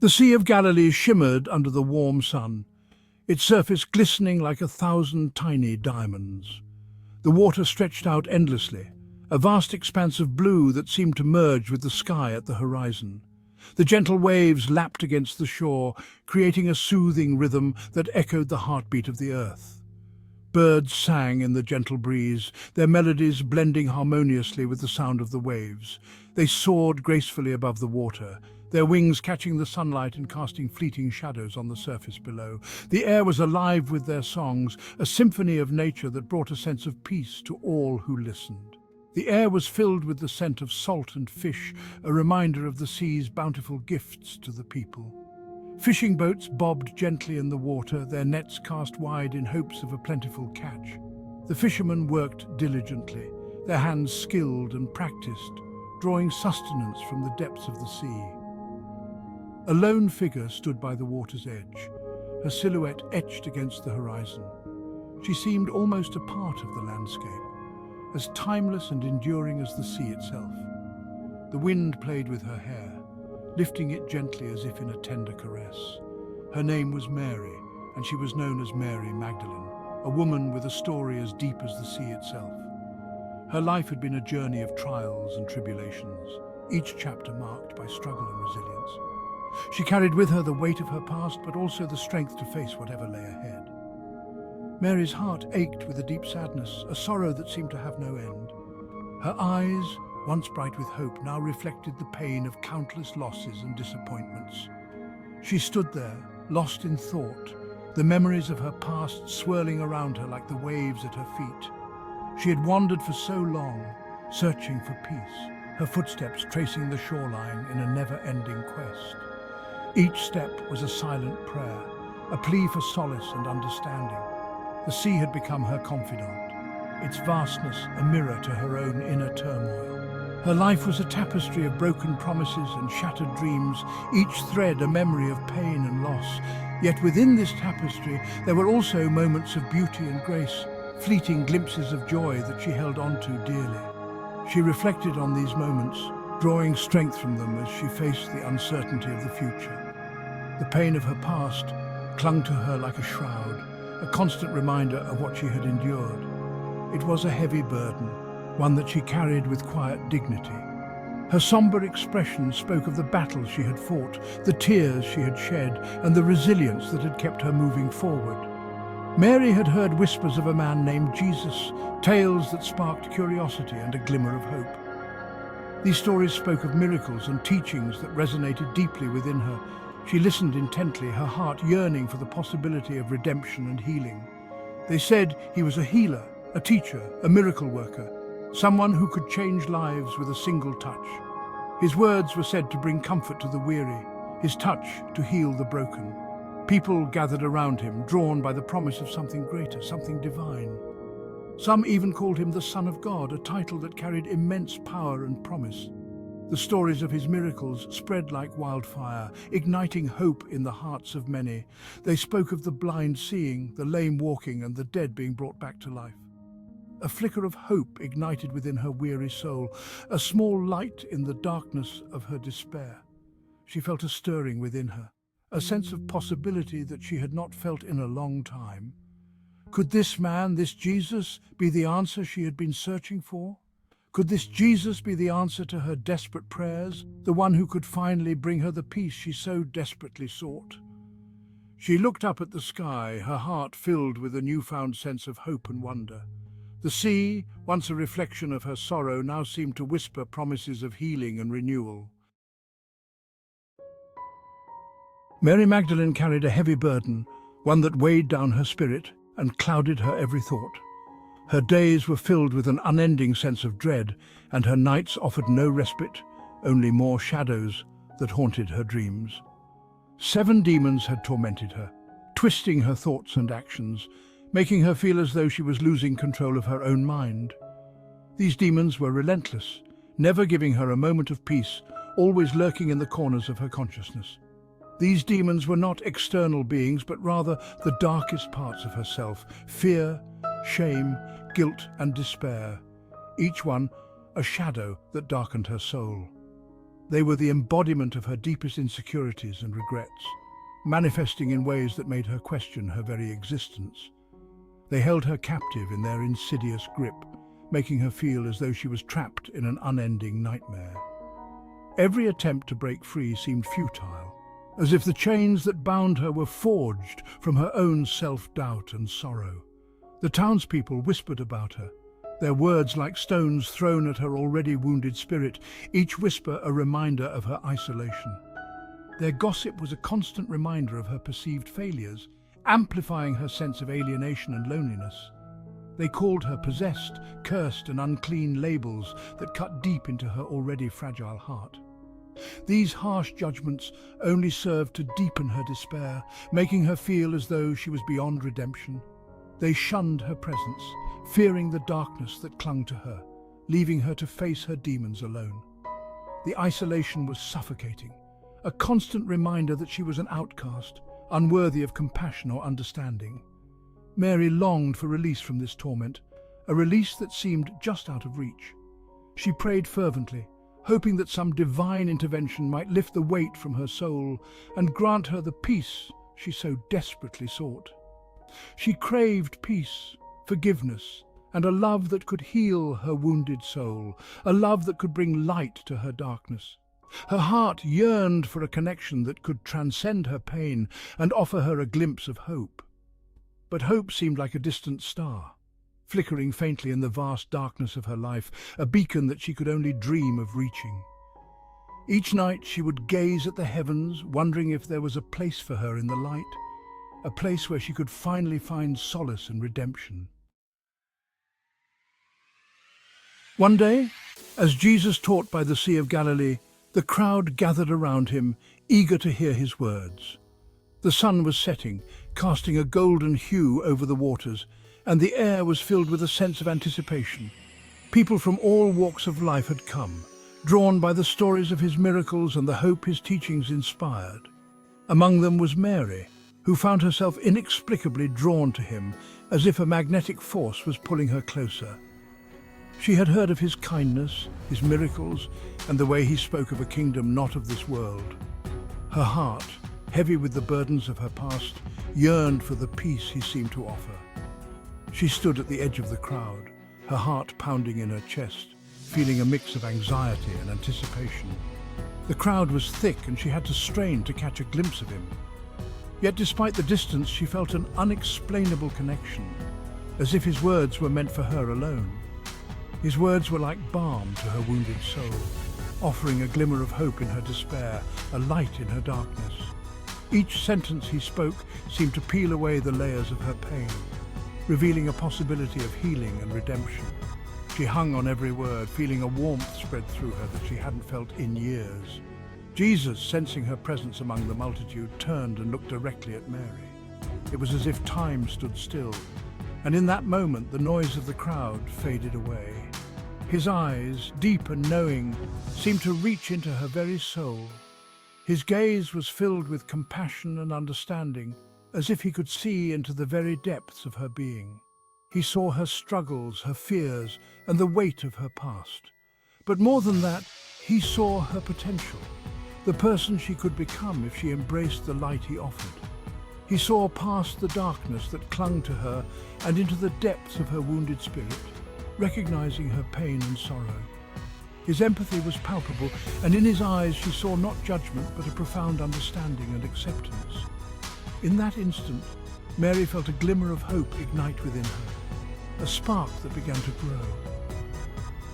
The Sea of Galilee shimmered under the warm sun, its surface glistening like 1,000 tiny diamonds. The water stretched out endlessly, a vast expanse of blue that seemed to merge with the sky at the horizon. The gentle waves lapped against the shore, creating a soothing rhythm that echoed the heartbeat of the earth. Birds sang in the gentle breeze, their melodies blending harmoniously with the sound of the waves. They soared gracefully above the water, their wings catching the sunlight and casting fleeting shadows on the surface below. The air was alive with their songs, a symphony of nature that brought a sense of peace to all who listened. The air was filled with the scent of salt and fish, a reminder of the sea's bountiful gifts to the people. Fishing boats bobbed gently in the water, their nets cast wide in hopes of a plentiful catch. The fishermen worked diligently, their hands skilled and practiced, drawing sustenance from the depths of the sea. A lone figure stood by the water's edge, her silhouette etched against the horizon. She seemed almost a part of the landscape, as timeless and enduring as the sea itself. The wind played with her hair, lifting it gently as if in a tender caress. Her name was Mary, and she was known as Mary Magdalene, a woman with a story as deep as the sea itself. Her life had been a journey of trials and tribulations, each chapter marked by struggle and resilience. She carried with her the weight of her past, but also the strength to face whatever lay ahead. Mary's heart ached with a deep sadness, a sorrow that seemed to have no end. Her eyes, once bright with hope, now reflected the pain of countless losses and disappointments. She stood there, lost in thought, the memories of her past swirling around her like the waves at her feet. She had wandered for so long, searching for peace, her footsteps tracing the shoreline in a never-ending quest. Each step was a silent prayer, a plea for solace and understanding. The sea had become her confidant, its vastness a mirror to her own inner turmoil. Her life was a tapestry of broken promises and shattered dreams, each thread a memory of pain and loss. Yet within this tapestry there were also moments of beauty and grace, fleeting glimpses of joy that she held on to dearly. She reflected on these moments, drawing strength from them as she faced the uncertainty of the future. The pain of her past clung to her like a shroud, a constant reminder of what she had endured. It was a heavy burden, one that she carried with quiet dignity. Her somber expression spoke of the battles she had fought, the tears she had shed, and the resilience that had kept her moving forward. Mary had heard whispers of a man named Jesus, tales that sparked curiosity and a glimmer of hope. These stories spoke of miracles and teachings that resonated deeply within her. She listened intently, her heart yearning for the possibility of redemption and healing. They said he was a healer, a teacher, a miracle worker, someone who could change lives with a single touch. His words were said to bring comfort to the weary, his touch to heal the broken. People gathered around him, drawn by the promise of something greater, something divine. Some even called him the Son of God, a title that carried immense power and promise. The stories of his miracles spread like wildfire, igniting hope in the hearts of many. They spoke of the blind seeing, the lame walking, and the dead being brought back to life. A flicker of hope ignited within her weary soul, a small light in the darkness of her despair. She felt a stirring within her, a sense of possibility that she had not felt in a long time. Could this man, this Jesus, be the answer she had been searching for? Could this Jesus be the answer to her desperate prayers, the one who could finally bring her the peace she so desperately sought? She looked up at the sky, her heart filled with a newfound sense of hope and wonder. The sea, once a reflection of her sorrow, now seemed to whisper promises of healing and renewal. Mary Magdalene carried a heavy burden, one that weighed down her spirit and clouded her every thought. Her days were filled with an unending sense of dread, and her nights offered no respite, only more shadows that haunted her dreams. 7 demons had tormented her, twisting her thoughts and actions, making her feel as though she was losing control of her own mind. These demons were relentless, never giving her a moment of peace, always lurking in the corners of her consciousness. These demons were not external beings, but rather the darkest parts of herself: fear, shame, guilt, and despair, each one a shadow that darkened her soul. They were the embodiment of her deepest insecurities and regrets, manifesting in ways that made her question her very existence. They held her captive in their insidious grip, making her feel as though she was trapped in an unending nightmare. Every attempt to break free seemed futile, as if the chains that bound her were forged from her own self-doubt and sorrow. The townspeople whispered about her, their words like stones thrown at her already wounded spirit, each whisper a reminder of her isolation. Their gossip was a constant reminder of her perceived failures, amplifying her sense of alienation and loneliness. They called her possessed, cursed, and unclean, labels that cut deep into her already fragile heart. These harsh judgments only served to deepen her despair, making her feel as though she was beyond redemption. They shunned her presence, fearing the darkness that clung to her, leaving her to face her demons alone. The isolation was suffocating, a constant reminder that she was an outcast, unworthy of compassion or understanding. Mary longed for release from this torment, a release that seemed just out of reach. She prayed fervently, hoping that some divine intervention might lift the weight from her soul and grant her the peace she so desperately sought. She craved peace, forgiveness, and a love that could heal her wounded soul, a love that could bring light to her darkness. Her heart yearned for a connection that could transcend her pain and offer her a glimpse of hope. But hope seemed like a distant star, flickering faintly in the vast darkness of her life, a beacon that she could only dream of reaching. Each night she would gaze at the heavens, wondering if there was a place for her in the light, a place where she could finally find solace and redemption. One day, as Jesus taught by the Sea of Galilee, the crowd gathered around him, eager to hear his words. The sun was setting, casting a golden hue over the waters, and the air was filled with a sense of anticipation. People from all walks of life had come, drawn by the stories of his miracles and the hope his teachings inspired. Among them was Mary, who found herself inexplicably drawn to him, as if a magnetic force was pulling her closer. She had heard of his kindness, his miracles, and the way he spoke of a kingdom not of this world. Her heart, heavy with the burdens of her past, yearned for the peace he seemed to offer. She stood at the edge of the crowd, her heart pounding in her chest, feeling a mix of anxiety and anticipation. The crowd was thick and she had to strain to catch a glimpse of him. Yet despite the distance, she felt an unexplainable connection, as if his words were meant for her alone. His words were like balm to her wounded soul, offering a glimmer of hope in her despair, a light in her darkness. Each sentence he spoke seemed to peel away the layers of her pain, revealing a possibility of healing and redemption. She hung on every word, feeling a warmth spread through her that she hadn't felt in years. Jesus, sensing her presence among the multitude, turned and looked directly at Mary. It was as if time stood still, and in that moment the noise of the crowd faded away. His eyes, deep and knowing, seemed to reach into her very soul. His gaze was filled with compassion and understanding, as if he could see into the very depths of her being. He saw her struggles, her fears, and the weight of her past. But more than that, he saw her potential, the person she could become if she embraced the light he offered. He saw past the darkness that clung to her and into the depths of her wounded spirit, recognizing her pain and sorrow. His empathy was palpable, and in his eyes she saw not judgment but a profound understanding and acceptance. In that instant, Mary felt a glimmer of hope ignite within her, a spark that began to grow.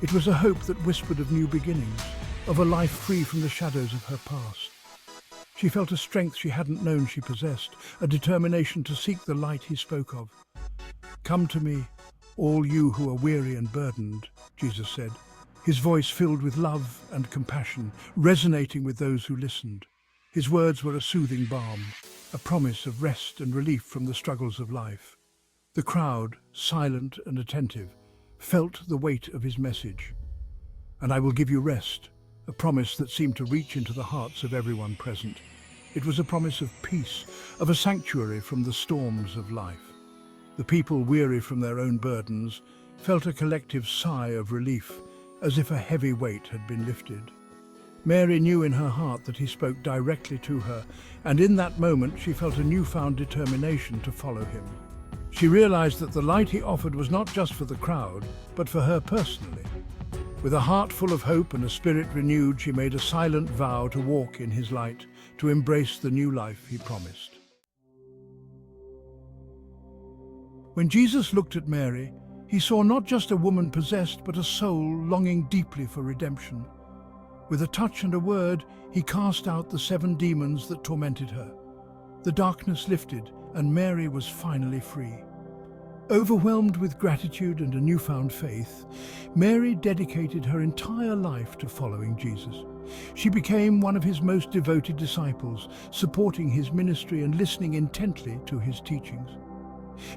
It was a hope that whispered of new beginnings, of a life free from the shadows of her past. She felt a strength she hadn't known she possessed, a determination to seek the light he spoke of. "Come to me, all you who are weary and burdened," Jesus said, his voice filled with love and compassion, resonating with those who listened. His words were a soothing balm, a promise of rest and relief from the struggles of life. The crowd, silent and attentive, felt the weight of his message. "And I will give you rest," a promise that seemed to reach into the hearts of everyone present. It was a promise of peace, of a sanctuary from the storms of life. The people, weary from their own burdens, felt a collective sigh of relief, as if a heavy weight had been lifted. Mary knew in her heart that he spoke directly to her, and in that moment she felt a newfound determination to follow him. She realized that the light he offered was not just for the crowd, but for her personally. With a heart full of hope and a spirit renewed, she made a silent vow to walk in his light, to embrace the new life he promised. When Jesus looked at Mary, he saw not just a woman possessed, but a soul longing deeply for redemption. With a touch and a word, he cast out the 7 demons that tormented her. The darkness lifted, and Mary was finally free. Overwhelmed with gratitude and a newfound faith, Mary dedicated her entire life to following Jesus. She became one of his most devoted disciples, supporting his ministry and listening intently to his teachings.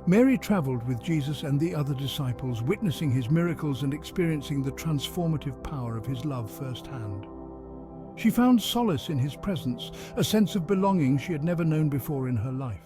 Mary traveled with Jesus and the other disciples, witnessing his miracles and experiencing the transformative power of his love firsthand. She found solace in his presence, a sense of belonging she had never known before in her life.